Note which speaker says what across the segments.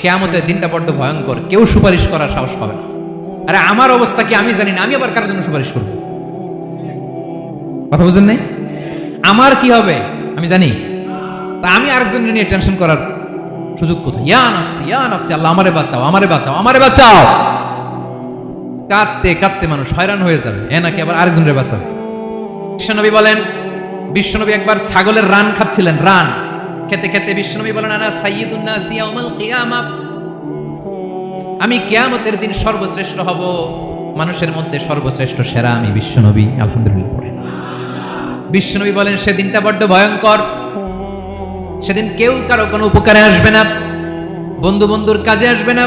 Speaker 1: কিয়ামতের দিনটা বড্ড ভয়ঙ্কর, কেউ সুপারিশ করার সাহস পাবে না। আরে আমার অবস্থা কি আমি জানি না, আমি আবার কারোর জন্য সুপারিশ করবো? কথা বুঝেন নাই? আমার কি হবে আমি জানি, তা আমি আরেকজনের নিয়ে টেনশন করার সুযোগ কোথায়? ইয়া নাফসি ইয়া নাফসি, আল্লাহ আমারে বাঁচাও আমারে বাঁচাও আমারে বাঁচাও। কাঁদতে কাঁদতে মানুষ হয়রান হয়ে যাবে, এ নাকি আবার আরেকজনের বাঁচাবে। বিশ্বনবী বলেন, বিশ্বনবী একবার ছাগলের রান খাচ্ছিলেন, রান খেতে খেতে বিশ্বনবী বলেন, আনা সাইয়্যিদুন নাসি ইয়াউমাল কিয়ামা, আমি কিয়ামতের দিন সর্বশ্রেষ্ঠ হব, মানুষের মধ্যে সর্বশ্রেষ্ঠ সেরা আমি বিশ্বনবী। আলহামদুলিল্লাহ পড়েন। বিশ্বনবী বলেন সেদিনটা বড্ড ভয়ঙ্কর, সেদিন কেউ কারো কোনো উপকারে আসবে না, বন্ধু বন্ধুর কাজে আসবে না,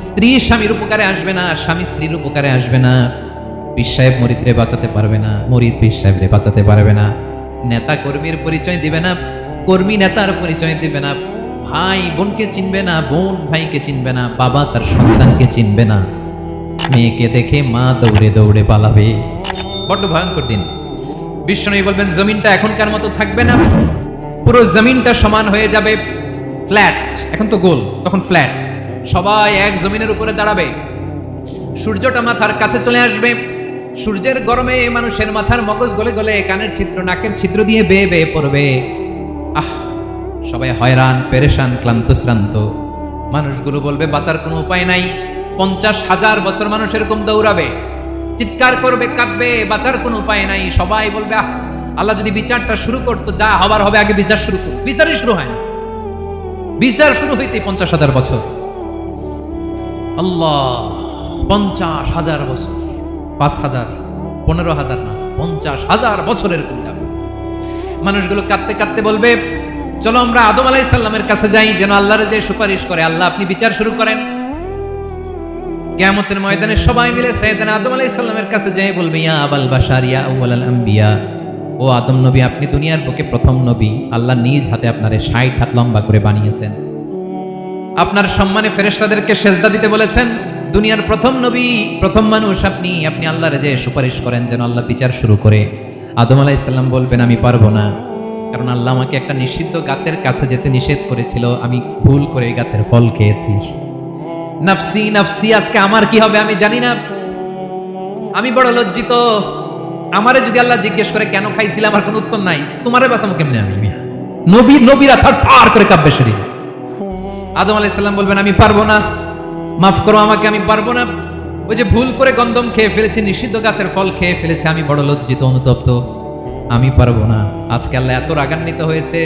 Speaker 1: স্ত্রী স্বামীর উপকারে আসবে না, স্বামী স্ত্রীর উপকারে আসবে না, পীর সাহেব মুরিদরে বাঁচাতে পারবে না, মুরিদ পীর সাহেবরে বাঁচাতে পারবে না, নেতা কর্মীর পরিচয় দিবে না, কর্মী নেতার পরিচয় দিবে না, ভাই বোনকে চিনবে না, বোন ভাইকে চিনবে না, বাবা তার সন্তানকে চিনবে না, মেয়েকে দেখে মা দৌড়ে দৌড়ে পালাবে। বড্ড ভয়ঙ্কর দিন। বিশ্বনবী বলবেন জমিনটা এখনকার মতো থাকবে না, পুরো জমিনটা সমান হয়ে যাবে, ফ্ল্যাট, এখন তো গোল, তখন ফ্ল্যাট, সবাই এক জমিনের উপরে দাঁড়াবে, সূর্যটা মাথার কাছে চলে আসবে, সূর্যের গরমে মানুষের মাথার মগজ গলে গলে কানের ছিদ্র নাকের ছিদ্র দিয়ে বেয়ে বেয়ে পড়বে। আহ, সবাই হয়রান পেরেশান ক্লান্ত শ্রান্ত। মানুষগুলো বলবে বাঁচার কোনো উপায় নাই। 50,000 বছর মানুষ এরকম দৌড়াবে, চিৎকার করবে, কাঁদবে, বাঁচার কোনো উপায় নাই। সবাই বলবে আহ, আল্লাহ যদি বিচারটা শুরু করতো, যা হবার হবে, আগে বিচার শুরু করো। বিচারই শুরু হয় না, বিচার শুরু হইতে 50,000 বছর। আল্লাহ, 50,000 বছর, 5,000, 15,000 না, 50,000 বছর এরকম যাবে। মানুষগুলো কাঁদতে কাঁদতে বলবে চলো আমরা আদম আলাইহিস সালামের কাছে যাই, যেন আল্লাহর যে সুপারিশ করে, আল্লাহ আপনি বিচার শুরু করেন। কিয়ামতের ময়দানে সবাই মিলে সাইয়েদনা আদম আলাইহিস সালামের কাছে যেয়ে বলবে ইয়া আবাল বাশার ইয়া আউয়ালাল আম্বিয়া, ও আদম নবী, আপনি দুনিয়ার বুকে প্রথম নবী, আল্লাহ নিজ হাতে আপনারে 60 হাত লম্বা করে বানিয়েছেন, আপনার সম্মানে ফেরেশতাদেরকে সেজদা দিতে বলেছেন, দুনিয়ার প্রথম নবী, প্রথম মানুষ আপনি, আপনি আল্লাহর যে সুপারিশ করেন যেন আল্লাহ বিচার শুরু করে। আদম আলাইহিস সালাম বলবেন আমি পারবো না, কারণ আল্লাহ আমাকে একটা নিষিদ্ধ গাছের কাছে যেতে নিষেধ করেছিল, আমি ভুল করে এই গাছের ফল খেয়েছি। নাফসি নাফসি, আজকে আমার কি হবে আমি জানি না, আমি বড় লজ্জিত। আমারে যদি আল্লাহ জিজ্ঞেস করে কেন খাইছিলাম, আমার কোনো উত্তর নাই, তোমারে বাঁচাবো কেমনে আমি? নবীরা থার করে কাঁপবে সেদিন। আদম আলাইহিস সালাম বলবেন আমি পারবো না, মাফ করো আমাকে, আমি পারবো না, ওই যে ভুল করে গন্ধম খেয়ে ফেলেছি, নিষিদ্ধ গাছের ফল খেয়ে ফেলেছি, আমি বড় লজ্জিত অনুতপ্ত, আমি পারবো না। আজকে আল্লাহ এত রাগান্বিত হয়েছে,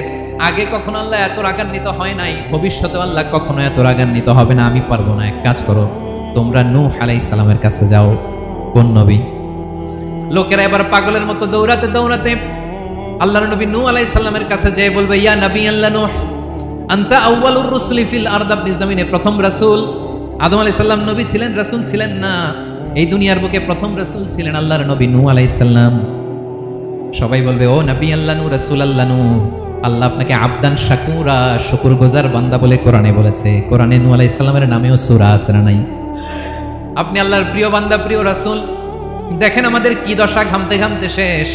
Speaker 1: আগে কখনো আল্লাহ এত রাগান্বিত হয় নাই, ভবিষ্যতে আল্লাহ কখনো এত রাগান্বিত হবে না, আমি পারবো না। এক কাজ করো, তোমরা নূহ আলাইহিস সালামের কাছে যাও। কোন নবী? লোকেরা এবার পাগলের মতো দৌড়াতে দৌড়াতে আল্লাহর নবী নূহ আলাইহিস সালামের কাছে যেয়ে বলবে ইয়া নবী আল্লাহ নূহ, আনতা আউয়ালুর রুসুলি ফিল আরদ, আপনি জমিনে প্রথম রাসূল। আদম আলাইহিস সালাম নবী ছিলেন, রাসূল ছিলেন না, এই দুনিয়ার বুকে প্রথম রাসূল ছিলেন আল্লাহর নবী নূহ আলাইহিস সালাম। সবাই বলবে ও নবী আল্লাহ নূহ, রাসূল আল্লাহ নূহ, আল্লাহ আপনাকে আবদান শাকুরা, শুকরগুজার বান্দা বলে কোরআনে বলেছে। কোরআনে নূহ আলাইহিস সালামের নামেও সূরা আছে না নাই? আপনি আল্লাহর প্রিয় বান্দা, প্রিয় রাসূল। দেখেন আমাদের কি দশা, ঘামতে ঘামতে শেষ,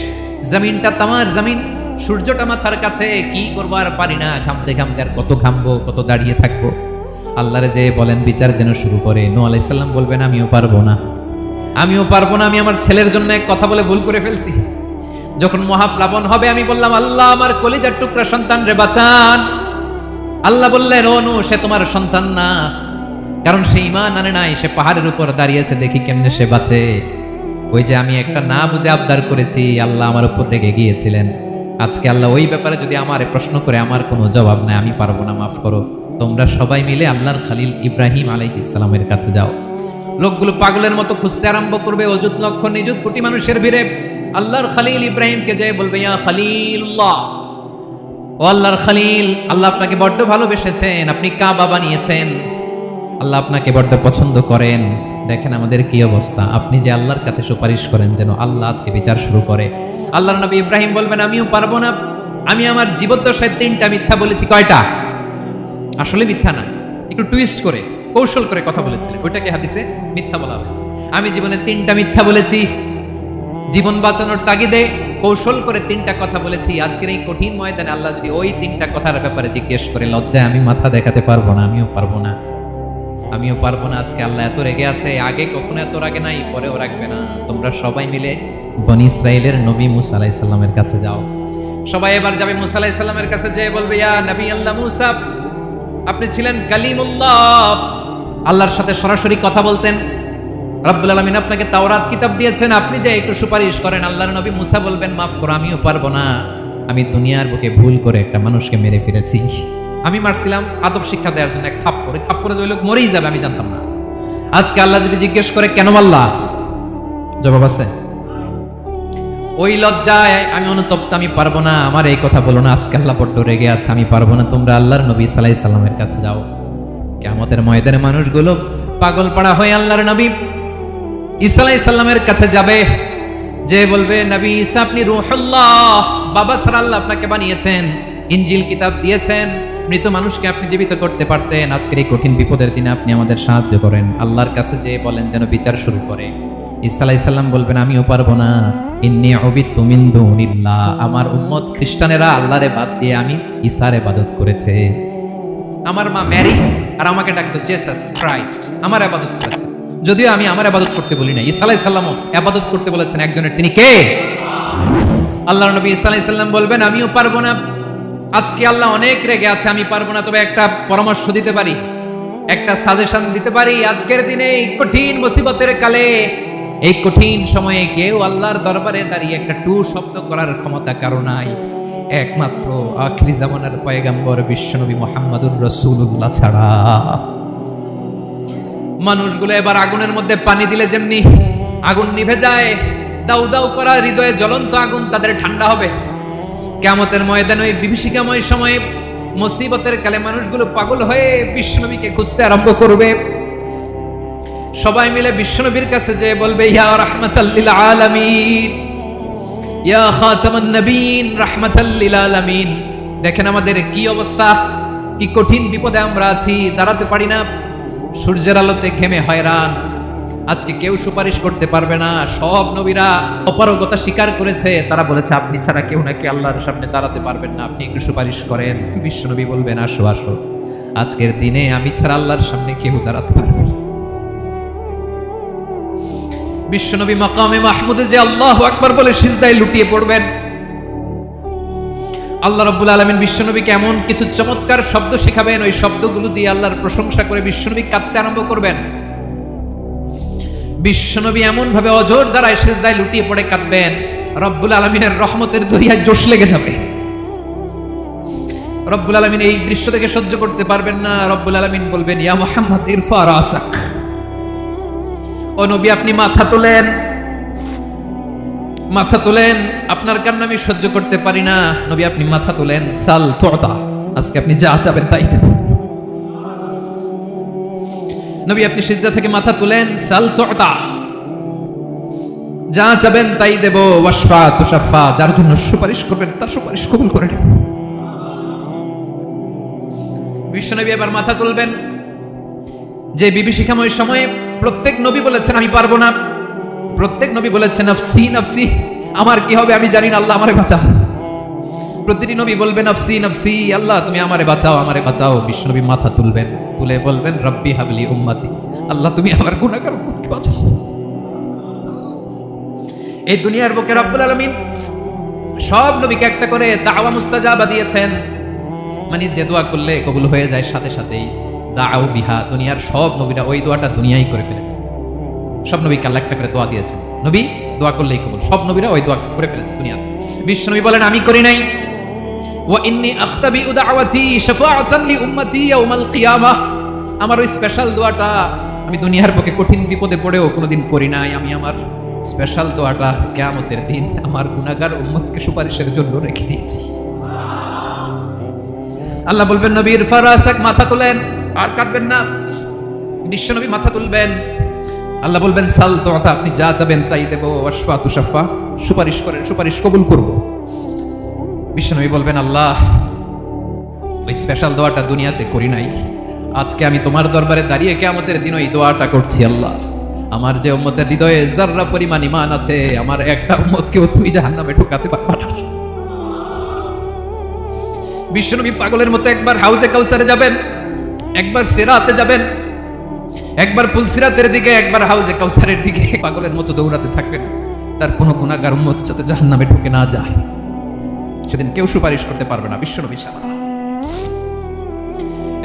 Speaker 1: জমিনটা তামার জমিন, সূর্যটা মাথার কাছে, কি করবো আর পারি না, ঘামতে ঘামতে আর কত ঘামবো, কত দাঁড়িয়ে থাকবো। আল্লাহরে যে বলেন বিচার যেন শুরু করে। নূহ আলাইহিস সালাম বলবেন আমিও পারবো না, আমিও পারবো না, আমি আমার ছেলের জন্য এক কথা বলে ভুল করে ফেলছি। যখন মহাপ্লাবন হবে আমি বললাম আল্লাহ আমার কলিজার টুকরা সন্তান রে বাঁচান। আল্লাহ বললেন ও নূহ, সে তোমার সন্তান না, কারণ সে ঈমান আনে নাই, সে পাহাড়ের উপর দাঁড়িয়েছে, দেখি কেমনে সে বাঁচে। ওই যে আমি একটা না বুঝে আবদার করেছি, আল্লাহ আমার উপর রেগে গিয়েছিলেন। আজকে আল্লাহ ওই ব্যাপারে যদি আমারে প্রশ্ন করে, আমার কোনো জবাব নাই, আমি পারবো না, মাফ করো। তোমরা সবাই মিলে আল্লাহর খলিল ইব্রাহিম আলাইহিস সালামের কাছে যাও। লোকগুলো পাগলের মতো খুঁজতে আরম্ভ করবে, অযুত লক্ষ নিযুত কোটি মানুষের ভিড়ে আল্লাহর খলিল ইব্রাহিমকে যেয়ে বলবে ইয়া খলিলুল্লাহ, ও আল্লাহর খলিল, আল্লাহ আপনাকে বড্ড ভালোবেসেছেন, আপনি কাবা বানিয়েছেন, আল্লাহ আপনাকে বড্ড পছন্দ করেন। দেখেন আমাদের কি অবস্থা, আপনি যে আল্লাহর কাছে সুপারিশ করেন যেন আল্লাহ আজকে বিচার শুরু করে। আল্লাহর নবী ইব্রাহিম বলবেন আমিও পারবো না, আমি আমার জীবদ্দশায় 3টা মিথ্যা বলেছি। কয়টা? আসলে মিথ্যা না, একটু টুইস্ট করে কৌশল করে কথা বলেছিলেন, ওইটাকে হাদিসে মিথ্যা বলা হয়েছে। আমি জীবনে 3টা মিথ্যা বলেছি, জীবন বাঁচানোর তাগিদে কৌশল করে 3টা কথা বলেছি। আজকের এই কঠিন ময়দানে আল্লাহ যদি ওই 3টা কথার ব্যাপারে জিজ্ঞেস করে, লজ্জায় আমি মাথা দেখাতে পারবো না, আমিও পারবো না। আমিও পারবো না। আজকে আল্লাহ এত রেগে আছে, আগে কখনো এত রাগে নাই, পরেও রাখবে না। তোমরা সবাই মিলে বনি ইসরাইলের নবী মুসা আলাইহিস সালামের কাছে যাও। সবাই এবার যাবে মুসা আলাইহিস সালামের কাছে, যেয়ে বলবে, ইয়া নবী আল্লাহ মুসা, আপনি ছিলেন কালিমুল্লাহ, আল্লাহর সাথে সরাসরি কথা বলতেন। রব্বুল আলামিন আপনাকে তাওরাত কিতাব দিয়েছেন, আপনি যে একটু সুপারিশ করেন। আল্লাহর নবী মুসা বলবেন, মাফ করো, আমিও পারবো না। আমি দুনিয়ার বুকে ভুল করে একটা মানুষকে মেরে ফেলেছি। আমি মারছিলাম আদব শিক্ষা দেওয়ার জন্য এক থাপ্পড়, এই থাপ্পড়ে যে ওই লোক মরেই যাবে আমি জানতাম না। আজকে আল্লাহ যদি জিজ্ঞেস করে কেন মারলা, জবাব আছে? ওই লজ্জায় আমি অনুতপ্ত, আমি পারবো না, আমার এই কথা বলো না। আজকে আল্লাহ বড্ড রেগে আছে, আমি পারবো না। তোমরা আল্লাহর নবী সাল্লাল্লাহু আলাইহি সাল্লামের কাছে যাও। কিয়ামতের ময়দানে মানুষগুলো পাগল পাড়া হয়ে আল্লাহর নবী ঈসা আলাইহিস সালামের কাছে যাবে, যে বলবে, নবী ঈসা আপনি রূহুল্লাহ, বাবা ছাড়া আল্লাহ আপনাকে বানিয়েছেন, ইনজিল কিতাব দিয়েছেন, মৃত মানুষকে আপনি জীবিত করতে পারতেন। আজকের এই কঠিন বিপদের দিনে আপনি আমাদের সাহায্য করেন। আল্লাহর কাছে যে বলেন যেন বিচার শুরু করে। ঈসা আলাইহিস সালাম বলবেন, আমিও পারবো না। ইন্নী উবিদতু মিন দুনিল্লাহ, আমার উম্মত খ্রিস্টানেরা আল্লাহরে বাদ দিয়ে আমি ঈসার ইবাদত করেছে। আমার মা ম্যারি আর আমাকে ডাকতো জেসাস ক্রাইস্ট, আমার ইবাদত করেছে। যদিও আমি আমার ইবাদত করতে বলি না, ঈসা আলাইহিস সালামও ইবাদত করতে বলেছেন একজনের, তিনি কে? আল্লাহর নবী ঈসা আলাইহিস সালাম বলবেন, আমিও পারবো না। আজকে আল্লাহ অনেক রেগে আছে, আমি পারবো না। তবে একটা পরামর্শ দিতে পারি, একটা সাজেশন দিতে পারি। আজকের দিনে এই কঠিন মুসিবতের কালে, এই কঠিন সময়ে কেউ আল্লাহর দরবারে দাঁড়িয়ে একটা টু শব্দ করার ক্ষমতা কারো নাই, একমাত্র আখিরি জামানার পয়গম্বর বিশ্বনবী মুহাম্মদুর রাসূলুল্লাহ ছাড়া। মানুষগুলো এবার আগুনের মধ্যে পানি দিলে যেমনি আগুন নিভে যায়, দাউ দাউ করা হৃদয়ে জ্বলন্ত আগুন তাদের ঠান্ডা হবে। কিয়ামতের ময়দানে ওই বিভীষিকাময় সময়ে, মুসিবতের কালে মানুষগুলো পাগল হয়ে বিশ্বনবীকে খুঁজতে আরম্ভ করবে। সবাই মিলে বিশ্বনবীর কাছে যেয়ে বলবে, ইয়া রাহমাতাল লিল আলামিন, ইয়া খাতামান নবীন, রাহমাতাল লিল আলামিন। দেখেন আমাদের কি অবস্থা, কি কঠিন বিপদে আমরা আছি, দাঁড়াতে পারি না, সূর্যের আলোতে ঘেমে হয়রান। আজকে কেউ সুপারিশ করতে পারবে না। সব নবীরা অপারগতা স্বীকার করেছে, তারা বলেছে আপনি ছাড়া কেউ নাকি আল্লাহর সামনে দাঁড়াতে পারবেন না, আপনি একটু সুপারিশ করেন। বিশ্বনবী বলবেন, আসো আসো, আজকের দিনে আমি ছাড়া আল্লাহর সামনে কেউ দাঁড়াতে পারবে না। বিশ্বনবী মাকামে মাহমুদে যে আল্লাহু আকবার বলে সিজদায় লুটিয়ে পড়বেন। আল্লাহ রাব্বুল আলামিন বিশ্বনবীকে এমন কিছু চমৎকার শব্দ শেখাবেন, ওই শব্দগুলো দিয়ে আল্লাহর প্রশংসা করে বিশ্বনবী কাঁদতে আরম্ভ করবেন। বিশ্বনবী এমন ভাবে অজর দ্বারায় সিজদায় লুটিয়ে পড়ে কাঁদবেন, রব্বুল আলামিনের রহমতের দরিয়ায় জোশ লেগে যাবে। রব্বুল আলামিন এই দৃশ্য থেকে সহ্য করতে পারবেন না। রব্বুল আলামিন বলবেন, ইয়া মুহাম্মদ ইরফা রাসাক, ও নবী আপনি মাথা তোলেন, মাথা তোলেন, আপনার কান্না আমি সহ্য করতে পারি না। নবী আপনি মাথা তোলেন, সাল তুতা, আজকে আপনি যা চাবেন তাই দেব। নবী আপনি সিজদা থেকে মাথা তুলেন, সাল তুতা, যা চাবেন তাই দেব। ওয়াশফা তুশাফা, যার জন্য সুপারিশ করবেন তার সুপারিশ কবুল করে নেব। বিশ্বনবী এবার মাথা তুলবেন। যে বিভীষিকাময় সময়ে প্রত্যেক নবী বলেছেন আমি পারবো না, প্রত্যেক নবী বলেছেন নফসি নফসি, আমার কি হবে আমি জানি না, আল্লাহ আমারে বাঁচাও। প্রতিটি নবী বলবেন নফসি নফসি, আল্লাহ তুমি আমারে বাঁচাও, আমারে বাঁচাও। বিশ্বনবী মাথা তুলবেন, তুলে বলবেন রব্বি হাবলি উম্মতি, আল্লাহ তুমি আমার গুনাহগার উম্মতকে বাঁচাও। এই দুনিয়ার বুকে রব্বুল আলামিন সব নবীকে একটা করে দাওয়া মুস্তাজাবা দিয়েছেন, মানে যে দোয়া করলে কবুল হয়ে যায় সাথে সাথেই। দাও বিহা, দুনিয়ার সব নবীরা ওই দোয়াটা দুনিয়ায় করে ফেলেছে। সব নবীকে আল্লাহ একটা করে দোয়া দিয়েছেন, নবী দোয়া করলেই কবুল। সব নবীরা ওই দোয়া করে ফেলেছে দুনিয়াতে। বিশ্বনবী বলেন আমি করি নাই। ওয়া ইন্নী আখতাবিউ দাওয়াতি শাফাআতান লি উম্মতি ইয়াউমাল কিয়ামাহ, আমার ওই স্পেশাল দোয়াটা আমি দুনিয়ার বুকে কঠিন বিপদে পড়েও কোনোদিন করি নাই। আমি আমার স্পেশাল দোয়াটা কিয়ামতের দিন আমার গুনাহগার উম্মতকে সুপারিশের জন্য রেখে দিয়েছি। আল্লাহ বলবেন নবী ইরফা রাসাক, মাথা তোলেন, আর কাটবেন না। বিশ্বনবী মাথা তুলবেন, আল্লাহ বলবেন সাল তুতা, আপনি যা চাবেন তাই দেব। ওয়াশফা তুশাফা, সুপারিশ করেন, সুপারিশ কবুল করব। বিশ্বনবী বলবেন আল্লাহ ওই স্পেশাল দোয়াটা দুনিয়াতে করি নাই, আজকে আমি তোমার দরবারে দাঁড়িয়ে কিয়ামতের দিন ওই দোয়াটা করছি। আল্লাহ আমার যে উম্মতের হৃদয়ে যাররা পরিমাণ ঈমান আছে, আমার একটা উম্মতকেও তুমি জাহান্নামে ঢোকাতে পারবা না। বিশ্বনবী পাগলের মতো একবার হাউজে কাউসারে যাবেন, একবার সিরাতে যাবেন, একবার পুলসিরাতের দিকে, একবার হাউজে কাউসারের দিকে পাগলের মতো দৌড়াতে থাকবেন, তার কোনো গুনাহগার উম্মত যাতে জাহান্নামে ঢুকে না যায়। সেদিন কেউ সুপারিশ করতে পারবে না, বিশ্বনবী ছাড়া।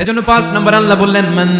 Speaker 1: এজন্য 5 নম্বর আল্লাহ বললেন, মান